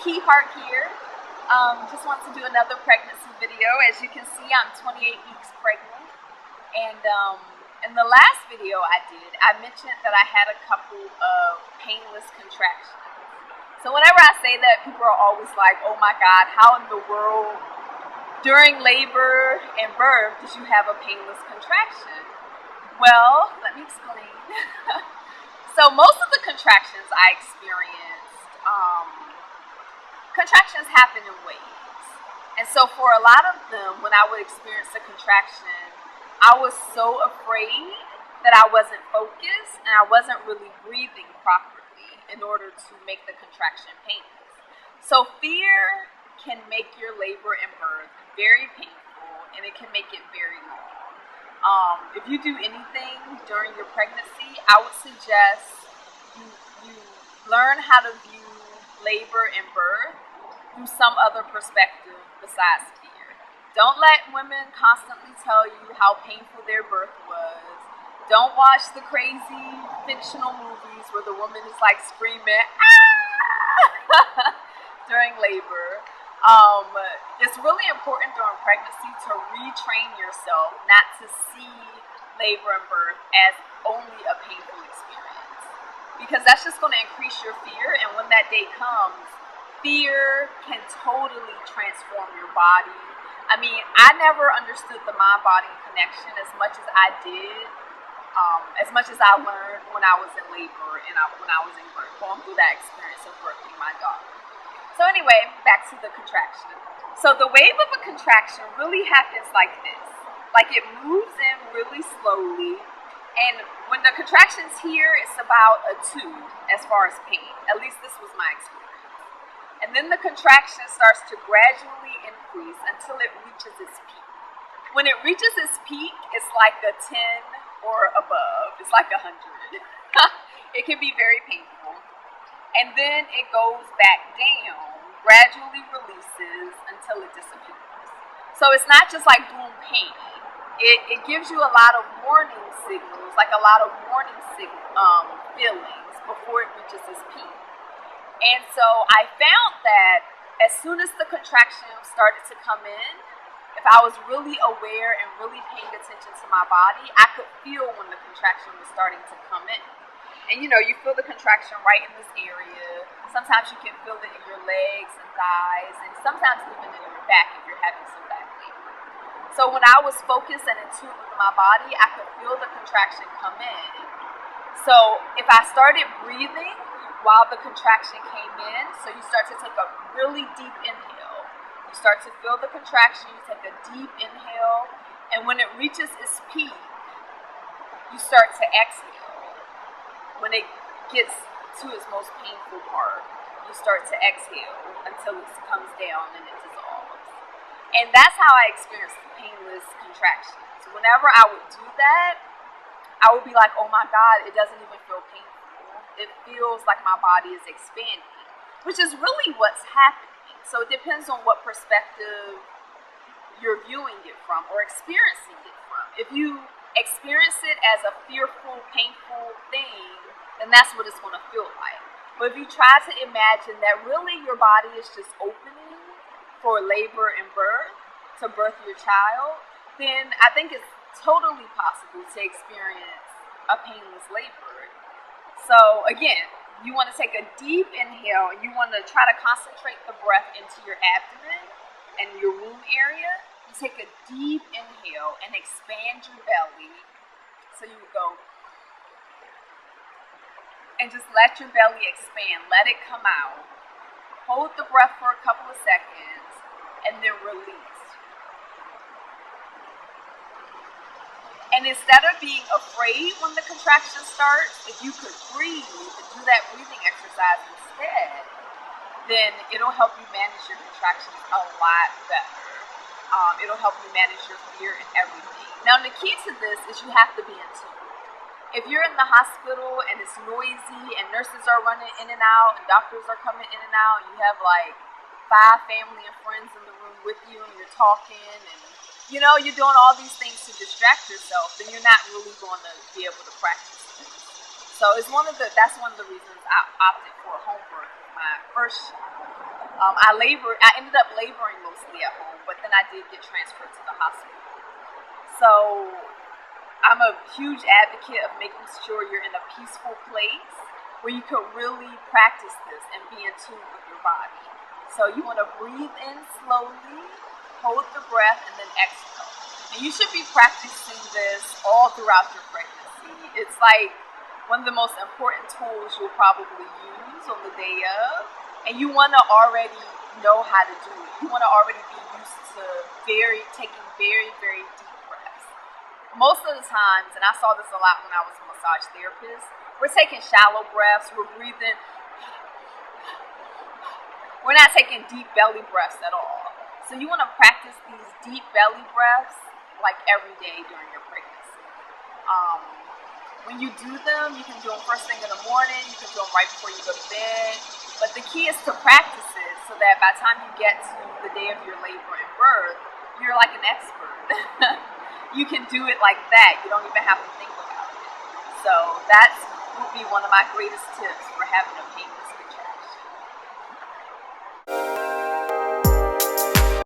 Key Heart here. Just want to do another pregnancy video. As you can see, I'm 28 weeks pregnant. And in the last video I did, I mentioned that I had a couple of painless contractions. So whenever I say that, people are always like, oh my God, how in the world during labor and birth did you have a painless contraction? Well, let me explain. So most of the contractions I experienced, contractions happen in waves. And so for a lot of them, when I would experience a contraction, I was so afraid that I wasn't focused and I wasn't really breathing properly in order to make the contraction painless. So fear can make your labor and birth very painful, and it can make it very long. If you do anything during your pregnancy, I would suggest you learn how to view labor and birth through some other perspective besides fear. Don't let women constantly tell you how painful their birth was. Don't watch the crazy fictional movies where the woman is like screaming, ah! during labor. It's really important during pregnancy to retrain yourself not to see labor and birth as only a painful experience, because that's just going to increase your fear, and when that day comes, fear can totally transform your body. I mean, I never understood the mind-body connection as much as I did, as much as I learned when I was in labor and when I was in birth, going through that experience of birthing my daughter. So anyway, back to the contraction. So the wave of a contraction really happens like this. Like it moves in really slowly, and when the contraction's here, it's about a 2 as far as pain. At least this was my experience. And then the contraction starts to gradually increase until it reaches its peak. When it reaches its peak, it's like a 10 or above. It's like 100. It can be very painful. And then it goes back down, gradually releases until it disappears. So it's not just like boom pain. It gives you a lot of warning signals, like a lot of warning feelings before it reaches its peak. And so I found that as soon as the contraction started to come in, if I was really aware and really paying attention to my body, I could feel when the contraction was starting to come in. And you know, you feel the contraction right in this area. Sometimes you can feel it in your legs and thighs, and sometimes even in your back if you're having some back labor. So when I was focused and in tune with my body, I could feel the contraction come in. So if I started breathing while the contraction came in, so you start to take a really deep inhale. You start to feel the contraction, you take a deep inhale, and when it reaches its peak, you start to exhale. When it gets to its most painful part, you start to exhale until it comes down and it dissolves. And that's how I experienced the painless contractions. Whenever I would do that, I would be like, oh my God, it doesn't even feel painful. It feels like my body is expanding, which is really what's happening. So it depends on what perspective you're viewing it from or experiencing it from. If you experience it as a fearful, painful thing, then that's what it's going to feel like. But if you try to imagine that really your body is just opening for labor and birth, to birth your child, then I think it's totally possible to experience a painless labor. So again, you want to take a deep inhale and you want to try to concentrate the breath into your abdomen and your womb area. You take a deep inhale and expand your belly. So you go and just let your belly expand. Let it come out. Hold the breath for a couple of seconds and then release. And instead of being afraid when the contraction starts, if you could breathe and do that breathing exercise instead, then it'll help you manage your contractions a lot better. It'll help you manage your fear and everything. Now, the key to this is you have to be in tune. If you're in the hospital and it's noisy and nurses are running in and out and doctors are coming in and out, and you have like 5 family and friends in the room with you and you're talking and you know, you're doing all these things to distract yourself, then you're not really going to be able to practice this. So that's one of the reasons I opted for home birth with my first child. I ended up laboring mostly at home, but then I did get transferred to the hospital. So I'm a huge advocate of making sure you're in a peaceful place where you could really practice this and be in tune with your body. So you want to breathe in slowly, hold the breath, and then exhale. And you should be practicing this all throughout your pregnancy. It's like one of the most important tools you'll probably use on the day of. And you want to already know how to do it. You want to already be used to taking very, very deep breaths. Most of the times, and I saw this a lot when I was a massage therapist, we're taking shallow breaths, we're breathing. We're not taking deep belly breaths at all. So you want to practice these deep belly breaths like every day during your pregnancy. When you do them, you can do them first thing in the morning, you can do them right before you go to bed. But the key is to practice it so that by the time you get to the day of your labor and birth, you're like an expert. You can do it like that. You don't even have to think about it. So that would be one of my greatest tips for having a painless contraction.